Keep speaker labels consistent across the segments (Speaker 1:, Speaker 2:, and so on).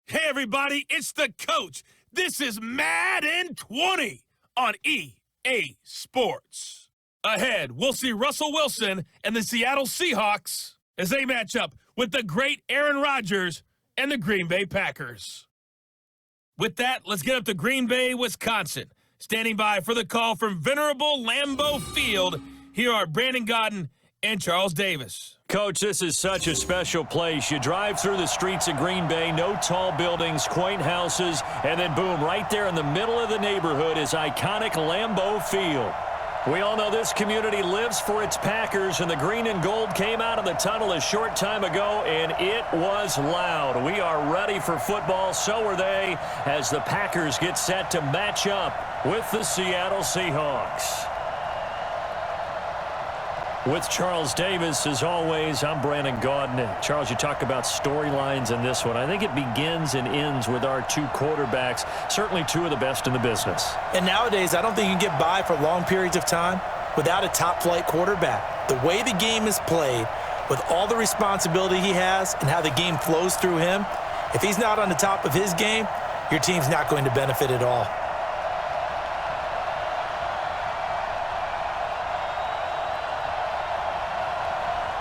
Speaker 1: Hey everybody, it's the coach. This is Madden 20 on EA Sports. Ahead, we'll see Russell Wilson and the Seattle Seahawks as they match up with the great Aaron Rodgers and the Green Bay Packers. With that, let's get up to Green Bay, Wisconsin. Standing by for the call from venerable Lambeau Field, here are Brandon Godden and Charles Davis.
Speaker 2: Coach, this is such a special place. You drive through the streets of Green Bay, no tall buildings, quaint houses, and then boom, right there in the middle of the neighborhood is iconic Lambeau Field. We all know this community lives for its Packers, and the green and gold came out of the tunnel a short time ago, and it was loud. We are ready for football, so are they, as the Packers get set to match up with the Seattle Seahawks. With Charles Davis, as always, I'm Brandon Godden. Charles, you talk about storylines in this one. I think it begins and ends with our two quarterbacks, certainly two of the best in the business.
Speaker 3: And nowadays, I don't think you can get by for long periods of time without a top-flight quarterback. The way the game is played, with all the responsibility he has and how the game flows through him, if he's not on the top of his game, your team's not going to benefit at all.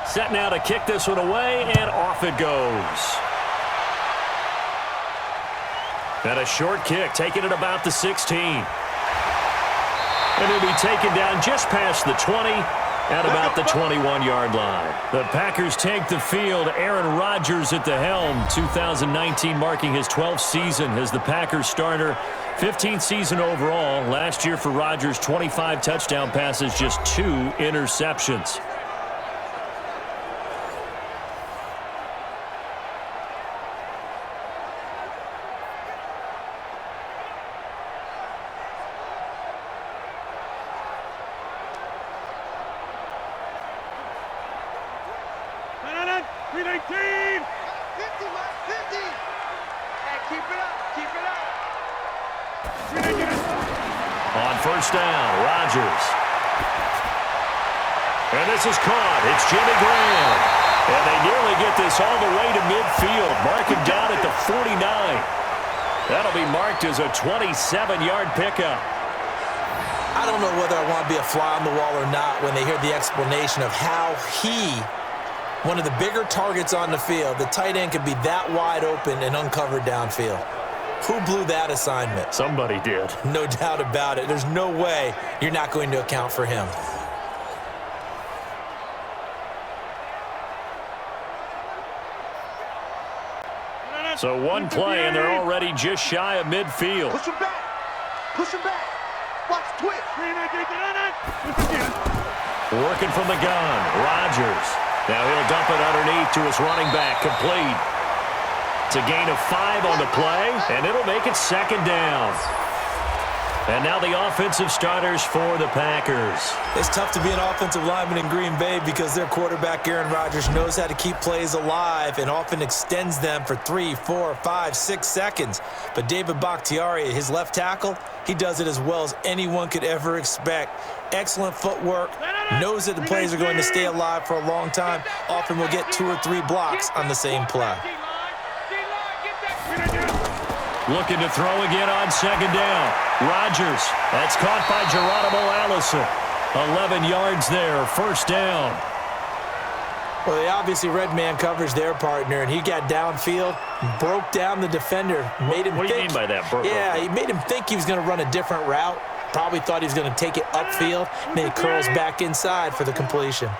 Speaker 2: Set now to kick this one away, and off it goes. And a short kick, taking it about the 16. And it'll be taken down just past the 20 at about the 21-yard line. The Packers take the field. Aaron Rodgers at the helm. 2019 marking his 12th season as the Packers starter. 15th season overall. Last year for Rodgers, 25 touchdown passes, just 2 interceptions. On first down, Rodgers. And this is caught. It's Jimmy Graham. And they nearly get this all the way to midfield. Mark him down at the 49. That'll be marked as a 27-yard pickup.
Speaker 3: I don't know whether I want to be a fly on the wall or not when they hear the explanation of how one of the bigger targets on the field, the tight end could be that wide open and uncovered downfield. Who blew that assignment?
Speaker 2: Somebody did.
Speaker 3: No doubt about it. There's no way you're not going to account for him.
Speaker 2: So one play, and they're already just shy of midfield.
Speaker 4: Push him back. Push him back. Watch twist.
Speaker 2: Working from the gun, Rodgers. Now he'll dump it underneath to his running back, complete. It's a gain of 5 on the play, and it'll make it second down. And now the offensive starters for the Packers.
Speaker 3: It's tough to be an offensive lineman in Green Bay because their quarterback, Aaron Rodgers, knows how to keep plays alive and often extends them for 3, 4, 5, 6 seconds. But David Bakhtiari, his left tackle, he does it as well as anyone could ever expect. Excellent footwork, knows that the plays are going to stay alive for a long time. Often will get 2 or 3 blocks on the same play.
Speaker 2: Looking to throw again on second down. Rodgers. That's caught by Geronimo Allison. 11 yards there. First down.
Speaker 3: Well, they obviously red man coverage their partner, and he got downfield, broke down the defender, made him think.
Speaker 2: What do you mean by that?
Speaker 3: Yeah, he made him think he was going to run a different route. Probably thought he was going to take it upfield. Then he curls back inside for the completion.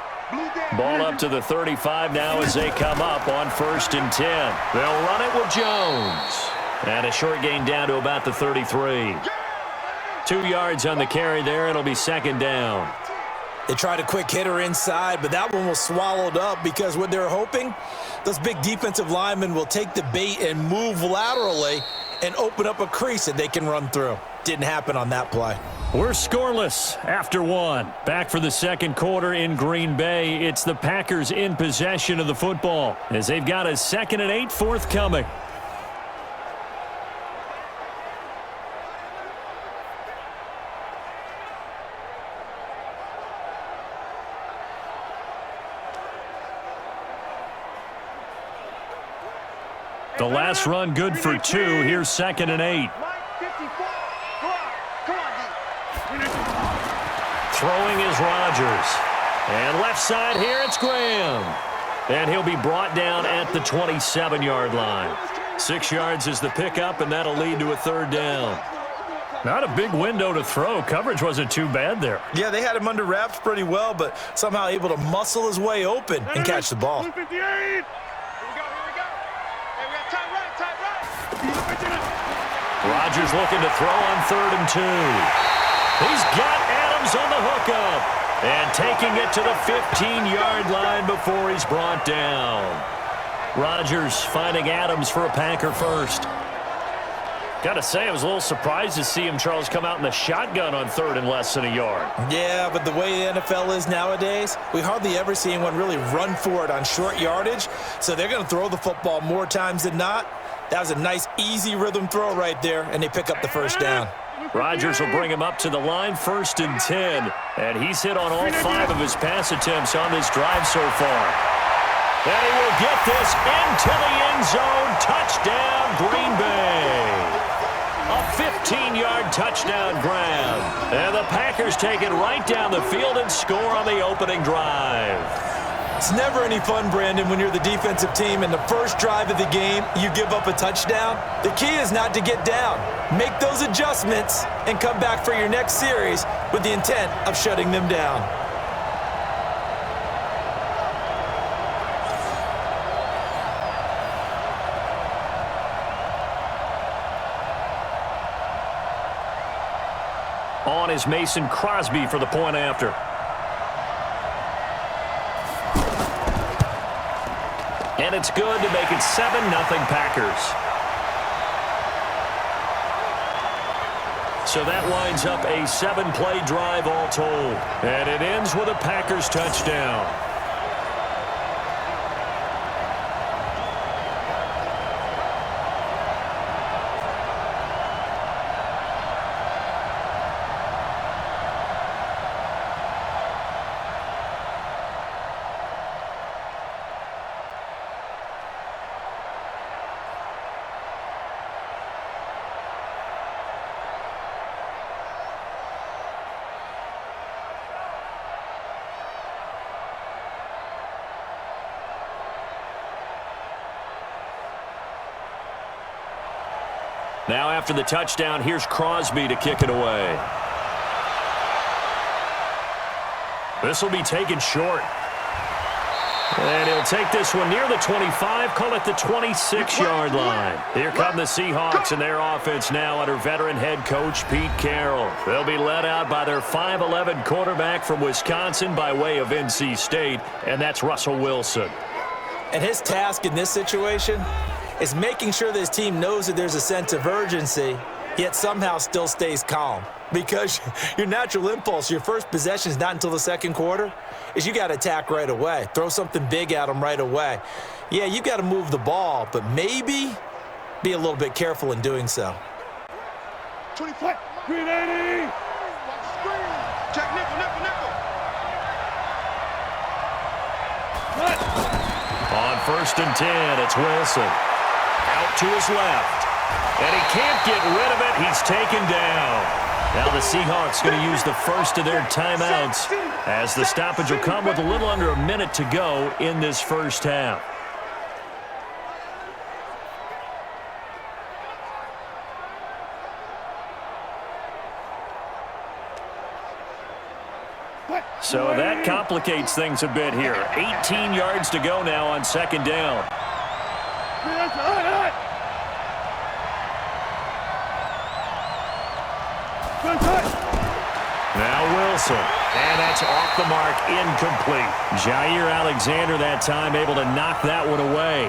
Speaker 2: Ball up to the 35 now as they come up on 1st and 10. They'll run it with Jones. And a short gain down to about the 33. 2 yards on the carry there. It'll be second down.
Speaker 3: They tried a quick hitter inside, but that one was swallowed up because what they're hoping, those big defensive linemen will take the bait and move laterally and open up a crease that they can run through. Didn't happen on that play.
Speaker 2: We're scoreless after 1. Back for the second quarter in Green Bay. It's the Packers in possession of the football as they've got a 2nd and 8 forthcoming. The last run good for 2. Here's 2nd and 8. Throwing is Rodgers. And left side here, it's Graham. And he'll be brought down at the 27-yard line. 6 yards is the pickup, and that'll lead to a 3rd down. Not a big window to throw. Coverage wasn't too bad there.
Speaker 3: Yeah, they had him under wraps pretty well, but somehow able to muscle his way open and catch the ball.
Speaker 2: Rodgers looking to throw on 3rd and 2. He's got Adams on the hookup and taking it to the 15-yard line before he's brought down. Rodgers finding Adams for a Packer first. Got to say, I was a little surprised to see him, Charles, come out in the shotgun on 3rd and less than a yard.
Speaker 3: Yeah, but the way the NFL is nowadays, we hardly ever see anyone really run for it on short yardage, so they're going to throw the football more times than not. That was a nice, easy rhythm throw right there, and they pick up the 1st down.
Speaker 2: Rodgers will bring him up to the line, 1st and 10, and he's hit on all 5 of his pass attempts on this drive so far. And he will get this into the end zone. Touchdown, Green Bay. A 15-yard touchdown grab. And the Packers take it right down the field and score on the opening drive.
Speaker 3: It's never any fun, Brandon, when you're the defensive team and the first drive of the game, you give up a touchdown. The key is not to get down. Make those adjustments and come back for your next series with the intent of shutting them down.
Speaker 2: On is Mason Crosby for the point after. And it's good to make it 7-0 Packers. So that winds up a 7-play drive all told. And it ends with a Packers touchdown. Now after the touchdown, here's Crosby to kick it away. This will be taken short. And he'll take this one near the 25, call it the 26-yard line. Here come the Seahawks and their offense now under veteran head coach Pete Carroll. They'll be led out by their 5'11 quarterback from Wisconsin by way of NC State, and that's Russell Wilson.
Speaker 3: And his task in this situation is making sure that his team knows that there's a sense of urgency, yet somehow still stays calm. Because your natural impulse, your first possession is not until the 2nd quarter, is you got to attack right away. Throw something big at them right away. Yeah, you got to move the ball, but maybe be a little bit careful in doing so.
Speaker 4: 25, green 80. Check nickel.
Speaker 2: On 1st and 10, it's Wilson. Out to his left. And he can't get rid of it. He's taken down. Now the Seahawks going to use the first of their timeouts as the stoppage will come with a little under a minute to go in this first half. So that complicates things a bit here. 18 yards to go now on 2nd down. Now Wilson, and that's off the mark, incomplete. Jair Alexander that time able to knock that one away.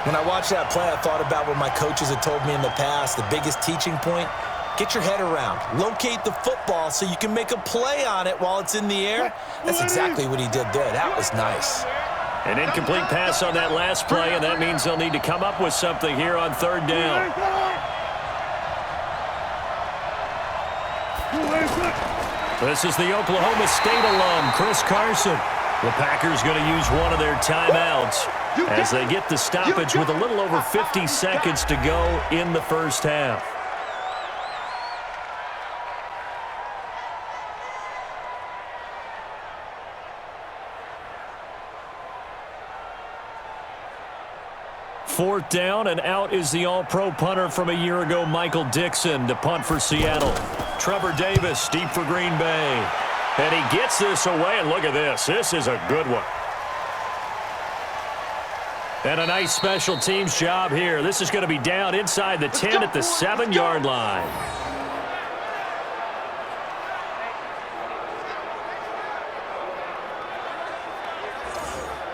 Speaker 3: When I watched that play, I thought about what my coaches had told me in the past. The biggest teaching point, get your head around. Locate the football so you can make a play on it while it's in the air. That's exactly what he did there. That was nice.
Speaker 2: An incomplete pass on that last play, and that means they'll need to come up with something here on 3rd down. This is the Oklahoma State alum, Chris Carson. The Packers going to use one of their timeouts. as they get the stoppage with a little over 50 seconds to go in the first half. Fourth down, and out is the all-pro punter from a year ago, Michael Dixon, to punt for Seattle. Trevor Davis, deep for Green Bay. And he gets this away, and look at this. This is a good one. And a nice special teams job here. This is going to be down inside the 10 at the 7-yard line.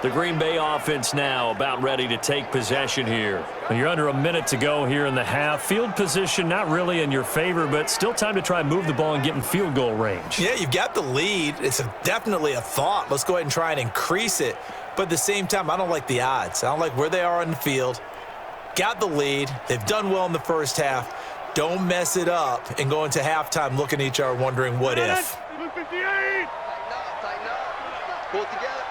Speaker 2: The Green Bay offense now about ready to take possession here. You're under a minute to go here in the half. Field position not really in your favor, but still time to try and move the ball and get in field goal range.
Speaker 3: Yeah, you've got the lead. It's definitely a thought. Let's go ahead and try and increase it. But at the same time, I don't like the odds. I don't like where they are on the field. Got the lead. They've done well in the first half. Don't mess it up and go into halftime looking at each other wondering what if.
Speaker 4: Tighten up. Pull it together.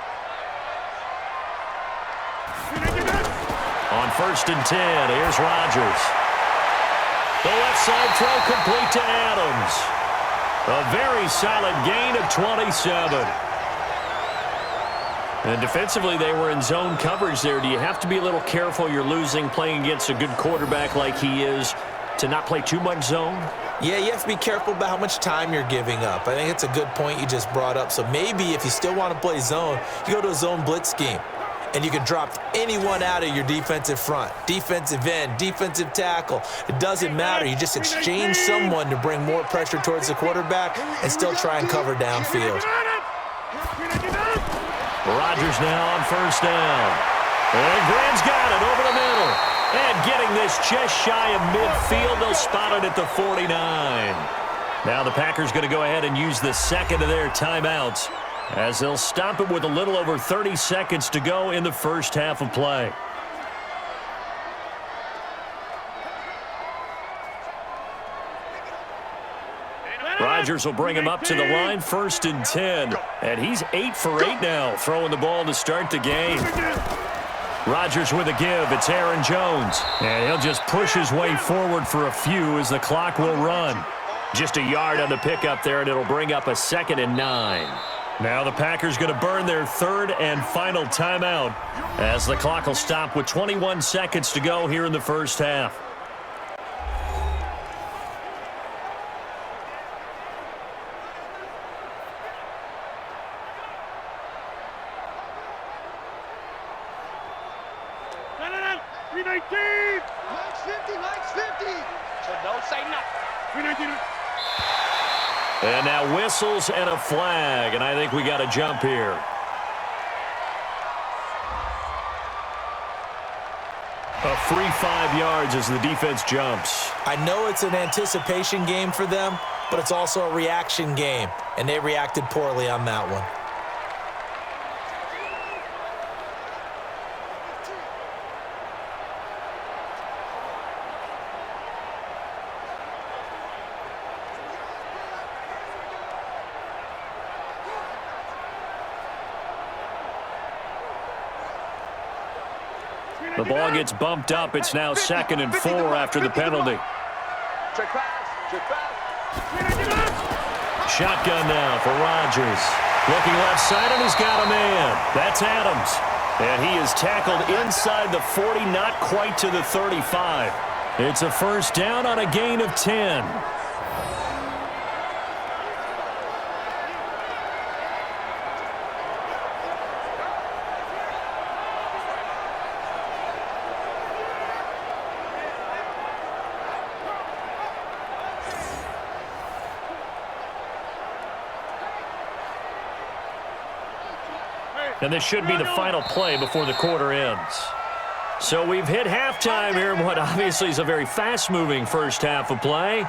Speaker 2: On 1st and 10, here's Rodgers. The left side throw complete to Adams. A very solid gain of 27. And defensively, they were in zone coverage there. Do you have to be a little careful? You're losing playing against a good quarterback like he is to not play too much zone?
Speaker 3: Yeah, you have to be careful about how much time you're giving up. I think it's a good point you just brought up. So maybe if you still want to play zone, you go to a zone blitz scheme. And you can drop anyone out of your defensive front, defensive end, defensive tackle. It doesn't matter. You just exchange someone to bring more pressure towards the quarterback and still try and cover downfield.
Speaker 2: Rodgers now on 1st down. And Graham's got it over the middle. And getting this just shy of midfield. They'll spot it at the 49. Now the Packers going to go ahead and use the second of their timeouts, as they'll stop it with a little over 30 seconds to go in the first half of play. Rodgers will bring him up to the line, 1st and 10. And he's 8 for 8 now, throwing the ball to start the game. Rodgers with a give. It's Aaron Jones. And he'll just push his way forward for a few as the clock will run. Just a yard on the pickup there, and it'll bring up a 2nd and 9. Now the Packers going to burn their 3rd and final timeout as the clock will stop with 21 seconds to go here in the first half.
Speaker 4: No. 319. Max 50. So don't say nothing. 319.
Speaker 2: And now whistles and a flag, and I think we got a jump here. A free 5 yards as the defense jumps.
Speaker 3: I know it's an anticipation game for them, but it's also a reaction game, and they reacted poorly on that one.
Speaker 2: The ball gets bumped up. It's now 2nd and 4 after the penalty.
Speaker 4: Check pass.
Speaker 2: Shotgun now for Rodgers. Looking left side, and he's got a man. That's Adams. And he is tackled inside the 40, not quite to the 35. It's a first down on a gain of 10. And this should be the final play before the quarter ends. So we've hit halftime here in what obviously is a very fast-moving first half of play.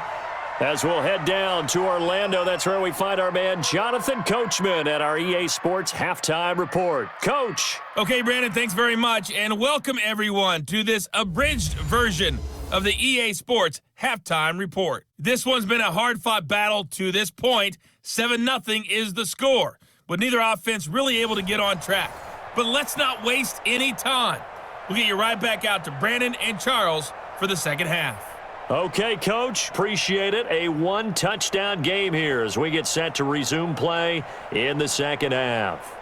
Speaker 2: As we'll head down to Orlando, that's where we find our man Jonathan Coachman at our EA Sports Halftime Report. Coach.
Speaker 1: Okay, Brandon, thanks very much, and welcome everyone to this abridged version of the EA Sports Halftime Report. This one's been a hard-fought battle to this point. 7-0 is the score, with neither offense really able to get on track. But let's not waste any time. We'll get you right back out to Brandon and Charles for the second half.
Speaker 2: Okay, Coach. Appreciate it. A one-touchdown game here as we get set to resume play in the second half.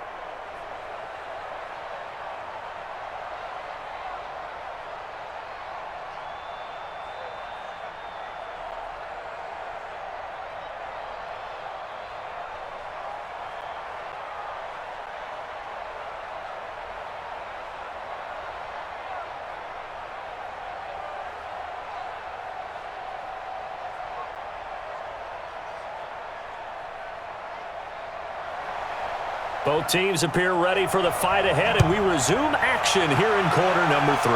Speaker 2: Both teams appear ready for the fight ahead, and we resume action here in quarter number 3.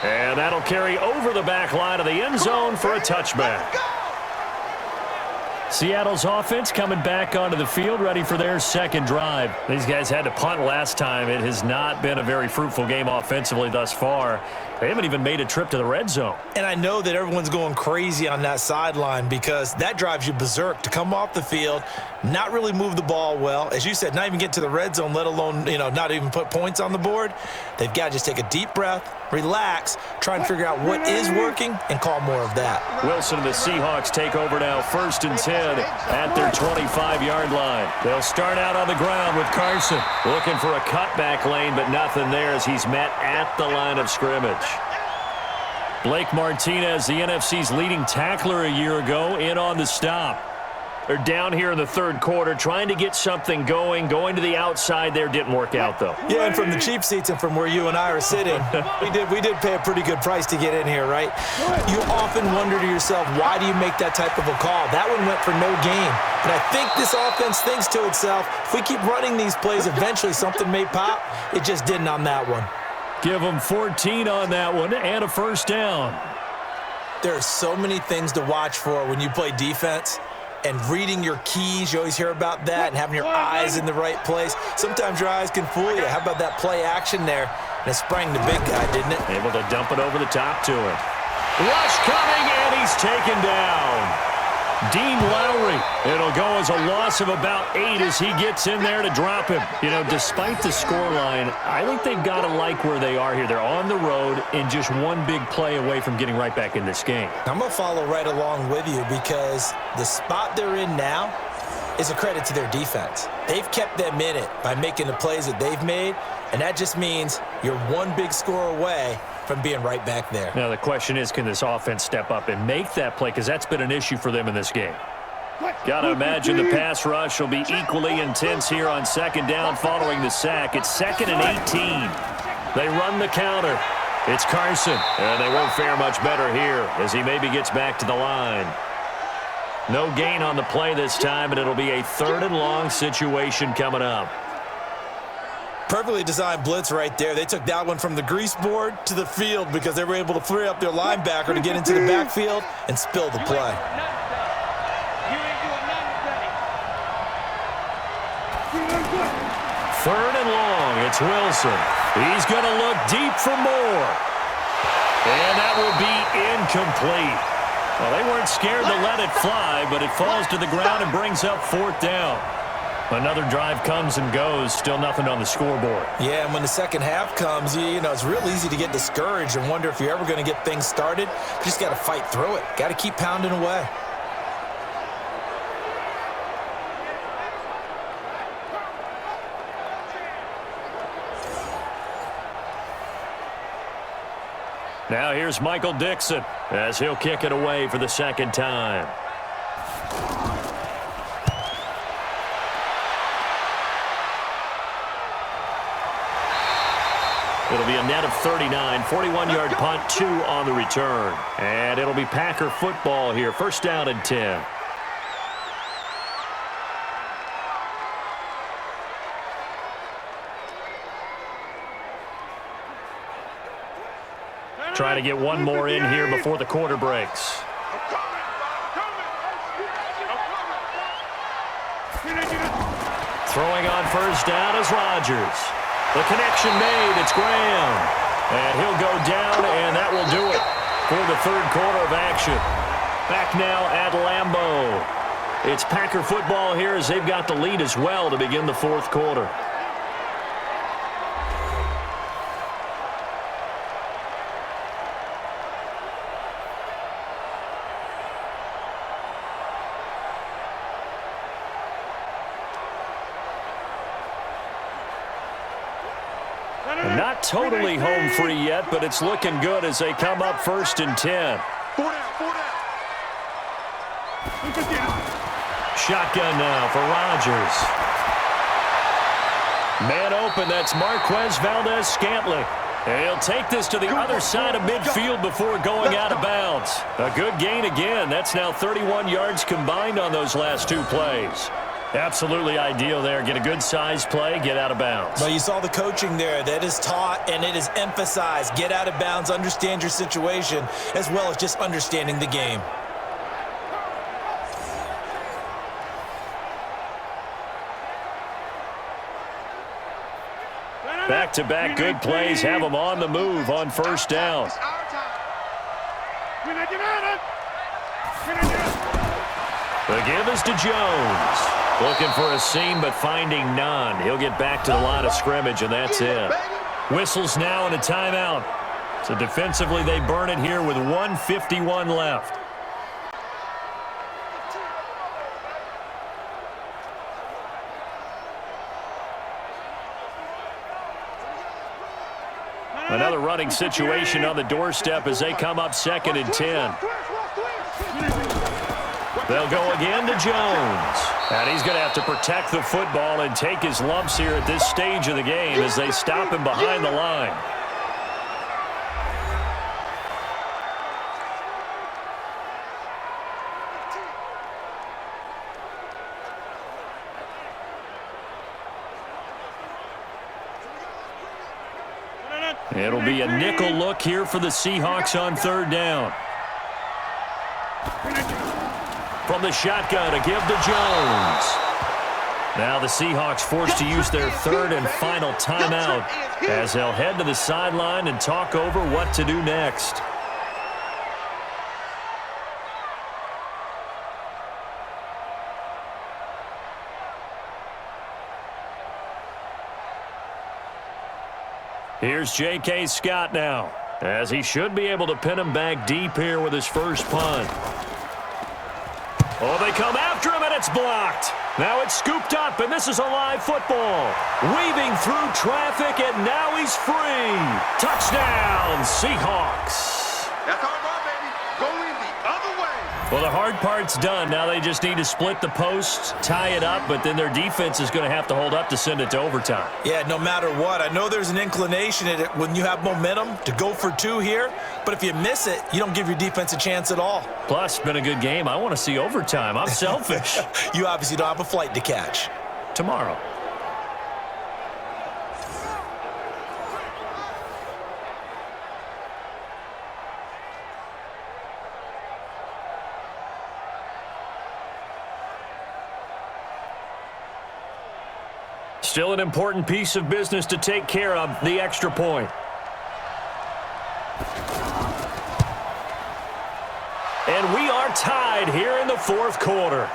Speaker 2: And that'll carry over the back line of the end zone for a touchback. Seattle's offense coming back onto the field, ready for their second drive. These guys had to punt last time. It has not been a very fruitful game offensively thus far. They haven't even made a trip to the red zone.
Speaker 3: And I know that everyone's going crazy on that sideline because that drives you berserk to come off the field, not really move the ball well. As you said, not even get to the red zone, let alone, not even put points on the board. They've got to just take a deep breath, relax, try and figure out what is working, and call more of that.
Speaker 2: Wilson and the Seahawks take over now, 1st and 10 at their 25-yard line. They'll start out on the ground with Carson looking for a cutback lane, but nothing there as he's met at the line of scrimmage. Blake Martinez, the NFC's leading tackler a year ago, in on the stop. They're down here in the third quarter, trying to get something going to the outside there. Didn't work out, though.
Speaker 3: Yeah, and from the cheap seats and from where you and I are sitting, we did pay a pretty good price to get in here, right? You often wonder to yourself, why do you make that type of a call? That one went for no gain. But I think this offense thinks to itself, if we keep running these plays, eventually something may pop. It just didn't on that one.
Speaker 2: Give them 14 on that one and a first down.
Speaker 3: There are so many things to watch for when you play defense. And reading your keys, you always hear about that, and having your eyes in the right place. Sometimes your eyes can fool you. How about that play action there? And it sprang the big guy, didn't it?
Speaker 2: Able to dump it over the top to him. Rush coming, and he's taken down. Dean Lowry. It'll go as a loss of about 8 as he gets in there to drop him. Despite the scoreline, I think they've got to like where they are here. They're on the road and just one big play away from getting right back in this game.
Speaker 3: I'm going to follow right along with you because the spot they're in now is a credit to their defense. They've kept them in it by making the plays that they've made, and that just means you're one big score away from being right back there.
Speaker 2: Now the question is, can this offense step up and make that play? Because that's been an issue for them in this game. Got to imagine the pass rush will be equally intense here on second down following the sack. It's 2nd and 18. They run the counter. It's Carson, and they won't fare much better here as he maybe gets back to the line. No gain on the play this time, and it'll be a 3rd and long situation coming up.
Speaker 3: Perfectly designed blitz right there. They took that one from the grease board to the field because they were able to free up their linebacker to get into the backfield and spill the play.
Speaker 2: 3rd and long. It's Wilson. He's going to look deep for more. And that will be incomplete. Well, they weren't scared to let it fly, but it falls to the ground and brings up 4th down. Another drive comes and goes, still nothing on the scoreboard.
Speaker 3: Yeah, and when the second half comes, it's real easy to get discouraged and wonder if you're ever going to get things started. You just got to fight through it. Got to keep pounding away.
Speaker 2: Now here's Michael Dixon as he'll kick it away for the second time. It'll be a net of 39, 41-yard punt, 2 on the return. And it'll be Packer football here, 1st down and 10. Trying to get one more in here before the quarter breaks. Throwing on 1st down is Rodgers. The connection made. It's Graham. And he'll go down, and that will do it for the 3rd quarter of action. Back now at Lambeau. It's Packer football here as they've got the lead as well to begin the 4th quarter. Not totally home free yet, but it's looking good as they come up 1st and 10. Shotgun now for Rodgers. Man open, that's Marquez Valdez-Scantling. And he'll take this to the other side of midfield before going out of bounds. A good gain again. That's now 31 yards combined on those last 2 plays. Absolutely ideal there. Get a good size play, get out of bounds.
Speaker 3: Well, you saw the coaching there. That is taught and it is emphasized. Get out of bounds, understand your situation, as well as just understanding the game.
Speaker 2: Back-to-back good plays have them on the move on 1st down. The give is to Jones. Looking for a seam, but finding none. He'll get back to the line of scrimmage, and that's it. Whistles now and a timeout. So defensively, they burn it here with 1:51 left. Another running situation on the doorstep as they come up 2nd and 10. They'll go again to Jones. And he's going to have to protect the football and take his lumps here at this stage of the game as they stop him behind the line. It'll be a nickel look here for the Seahawks on 3rd down. From the shotgun, a give to Jones. Now the Seahawks forced to use their 3rd and final timeout as they'll head to the sideline and talk over what to do next. Here's J.K. Scott now, as he should be able to pin him back deep here with his first punt. Oh, they come after him, and it's blocked. Now it's scooped up, and this is a live football. Weaving through traffic, and now he's free. Touchdown, Seahawks.
Speaker 4: That's our ball, baby. Going the other way.
Speaker 2: Well, the hard part's done. Now they just need to split the posts, tie it up, but then their defense is going to have to hold up to send it to overtime.
Speaker 3: Yeah, no matter what. I know there's an inclination in it when you have momentum to go for 2 here, but if you miss it, you don't give your defense a chance at all.
Speaker 2: Plus, it's been a good game. I want to see overtime. I'm selfish.
Speaker 3: You obviously don't have a flight to catch.
Speaker 2: Tomorrow. Still an important piece of business to take care of, the extra point. And we are tied here in the 4th quarter.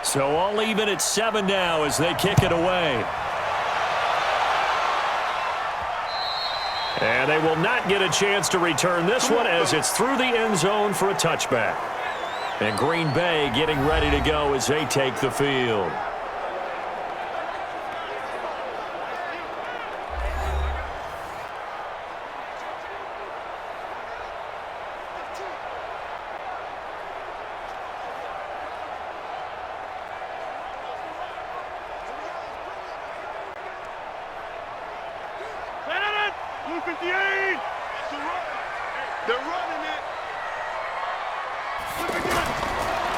Speaker 2: So all even at 7 now as they kick it away. And they will not get a chance to return this one as it's through the end zone for a touchback. And Green Bay getting ready to go as they take the field.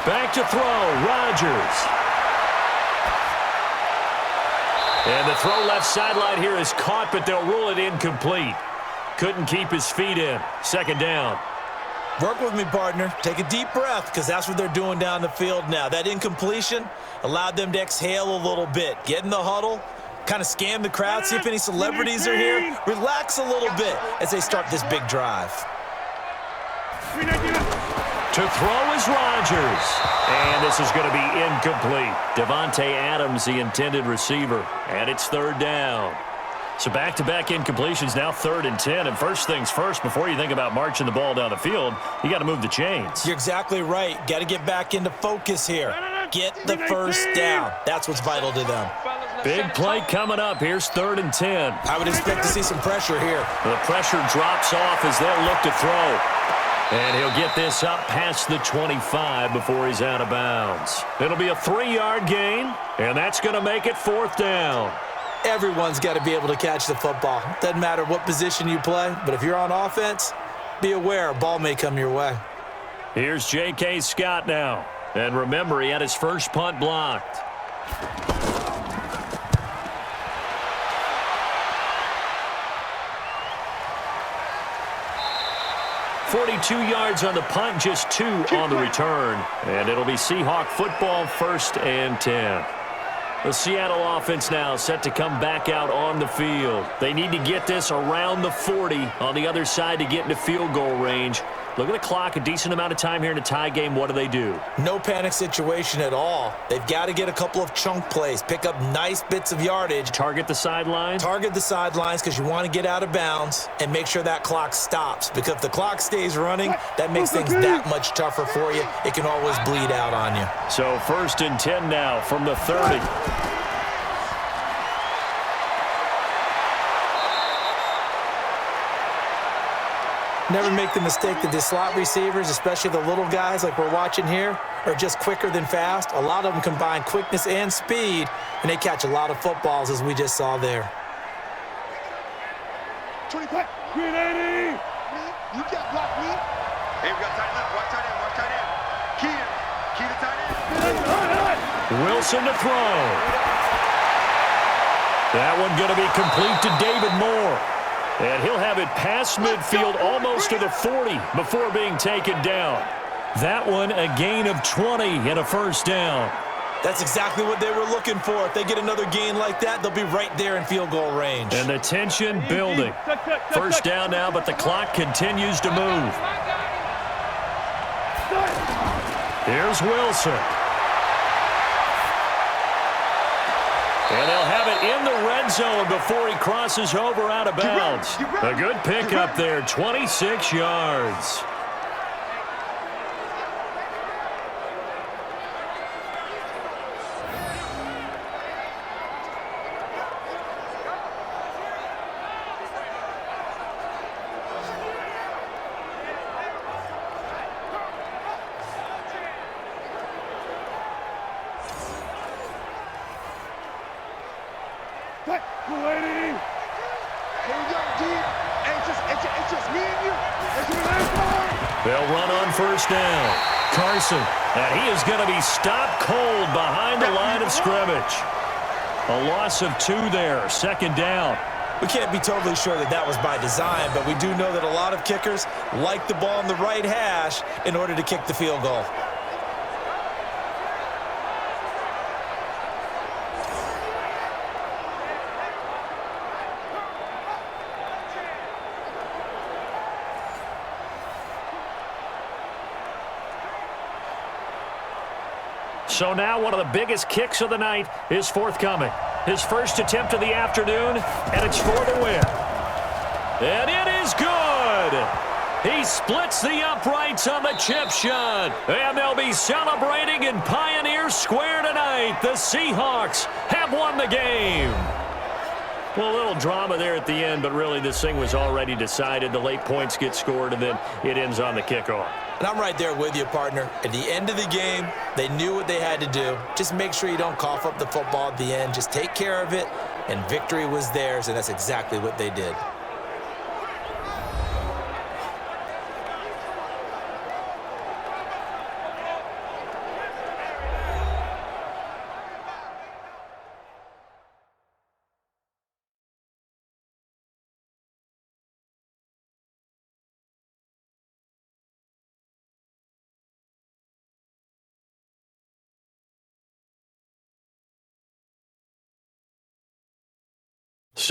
Speaker 2: Back to throw, Rodgers. And the throw left sideline here is caught, but they'll rule it incomplete. Couldn't keep his feet in. 2nd down.
Speaker 3: Work with me, partner. Take a deep breath, because that's what they're doing down the field now. That incompletion allowed them to exhale a little bit. Get in the huddle, kind of scan the crowd, see if any celebrities are here. Relax a little bit as they start this big drive.
Speaker 2: To throw is Rodgers. And this is going to be incomplete. Devontae Adams, the intended receiver. And it's third down. So back-to-back incompletions, now 3rd and 10. And first things first, before you think about marching the ball down the field, you got to move the chains.
Speaker 3: You're exactly right. Got to get back into focus here. Get the first down. That's what's vital to them.
Speaker 2: Big play coming up. Here's 3rd and 10.
Speaker 3: I would expect to see some pressure here.
Speaker 2: The pressure drops off as they'll look to throw. And he'll get this up past the 25 before he's out of bounds. It'll be a 3-yard gain, and that's going to make it 4th down.
Speaker 3: Everyone's got to be able to catch the football. Doesn't matter what position you play, but if you're on offense, be aware a ball may come your way.
Speaker 2: Here's J.K. Scott now. And remember, he had his first punt blocked. 42 yards on the punt, just 2 on the return. And it'll be Seahawk football, 1st and 10. The Seattle offense now set to come back out on the field. They need to get this around the 40 on the other side to get into field goal range. Look at the clock, a decent amount of time here in a tie game. What do?
Speaker 3: No panic situation at all. They've got to get a couple of chunk plays, pick up nice bits of yardage.
Speaker 2: Target the sidelines?
Speaker 3: Target the sidelines because you want to get out of bounds and make sure that clock stops. Because if the clock stays running, that makes things that much tougher for you. It can always bleed out on you.
Speaker 2: So 1st and 10 now from the 30.
Speaker 3: Never make the mistake that the slot receivers, especially the little guys like we're watching here, are just quicker than fast. A lot of them combine quickness and speed, and they catch a lot of footballs, as we just saw there.
Speaker 4: 25. Green 80. You can't block me. Hey, we got tight end. Watch tight end. Watch tight end. Key to tight end.
Speaker 2: Wilson to throw. That one going to be complete to David Moore. And he'll have it past midfield almost to the 40 before being taken down. That one a gain of 20 and a 1st down.
Speaker 3: That's exactly what they were looking for. If they get another gain like that, they'll be right there in field goal range.
Speaker 2: And the tension building. 1st down now, but the clock continues to move. Here's Wilson. And they'll have it in the red zone before he crosses over out of bounds. A good pickup there, 26 yards. They'll run on 1st down. Carson, and he is going to be stopped cold behind the line of scrimmage. A loss of 2 there, 2nd down.
Speaker 3: We can't be totally sure that that was by design, but we do know that a lot of kickers like the ball in the right hash in order to kick the field goal.
Speaker 2: So now one of the biggest kicks of the night is forthcoming. His first attempt of the afternoon, and it's for the win. And it is good. He splits the uprights on the chip shot. And they'll be celebrating in Pioneer Square tonight. The Seahawks have won the game. Well, a little drama there at the end, but really this thing was already decided. The late points get scored, and then it ends on the kickoff.
Speaker 3: And I'm right there with you, partner. At the end of the game, they knew what they had to do. Just make sure you don't cough up the football at the end. Just take care of it, and victory was theirs, and that's exactly what they did.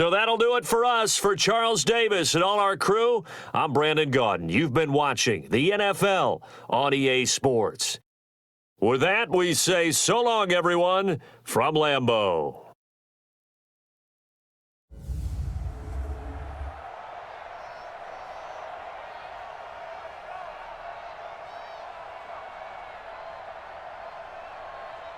Speaker 2: So that'll do it for us. For Charles Davis and all our crew, I'm Brandon Gaudin. You've been watching the NFL on EA Sports. With that, we say so long, everyone, from Lambeau.